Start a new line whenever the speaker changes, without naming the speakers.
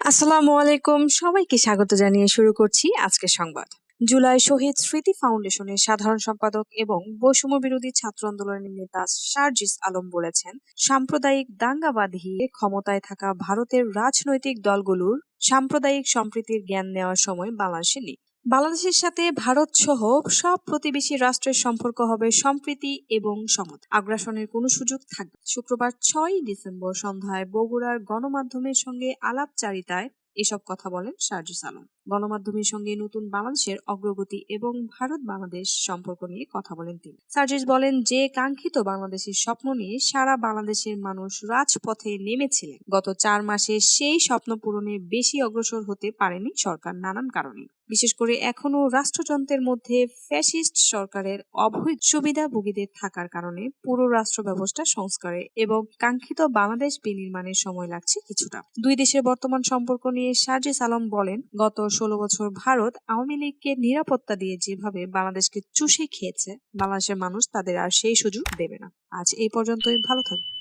আসসালামু আলাইকুম, সবাইকে স্বাগত জানিয়ে শুরু করছি আজকের সংবাদ। জুলাই শহীদ স্মৃতি ফাউন্ডেশনের সাধারণ সম্পাদক এবং বৈষম্য বিরোধী ছাত্র আন্দোলনের নেতা সার্জিস আলম বলেছেন, সাম্প্রদায়িক দাঙ্গা বাঁধিয়ে ক্ষমতায় থাকা ভারতের রাজনৈতিক দলগুলোর সাম্প্রদায়িক সম্প্রীতির জ্ঞান নেওয়ার সময় বাংলাদেশে নেই। বাংলাদেশের সাথে ভারত সহ সব প্রতিবেশী রাষ্ট্রের সম্পর্ক হবে সম্প্রীতি এবং সমতা। আগ্রাসনের কোনো সুযোগ থাকবে না। শুক্রবার ৬ ডিসেম্বর সন্ধ্যায় বগুড়ার গণমাধ্যমের সঙ্গে আলাপচারিতায় এসব কথা বলেন সার্জিস আলম। গণমাধ্যমের সঙ্গে নতুন বাংলাদেশের অগ্রগতি এবং ভারত বাংলাদেশ সম্পর্ক নিয়ে কথা বলেন তিনি। সার্জিস বলেন, যে কাঙ্ক্ষিত বাংলাদেশের স্বপ্ন নিয়ে সারা বাংলাদেশের মানুষ রাজপথে নেমেছিলেন, গত ৪ মাসে সেই স্বপ্ন পূরণে বেশি অগ্রসর হতে পারেনি সরকার নানান কারণে। বিশেষ করে এখনো রাষ্ট্রযন্ত্রের মধ্যে ফ্যাসিস্ট সরকারের অবৈধ সুবিধাভোগীদের থাকার কারণে পুরো রাষ্ট্র ব্যবস্থা সংস্কারে এবং কাঙ্ক্ষিত বাংলাদেশ বিনির্মাণের সময় লাগছে কিছুটা। দুই দেশের বর্তমান সম্পর্ক নিয়ে সার্জিস আলম বলেন, গত ১৬ বছর ভারত আওয়ামী লীগকে নিরাপত্তা দিয়ে যেভাবে বাংলাদেশকে চুষে খেয়েছে, বাংলাদেশের মানুষ তাদের আর সেই সুযোগ দেবে না। আজ এই পর্যন্তই, ভালো থাকবে।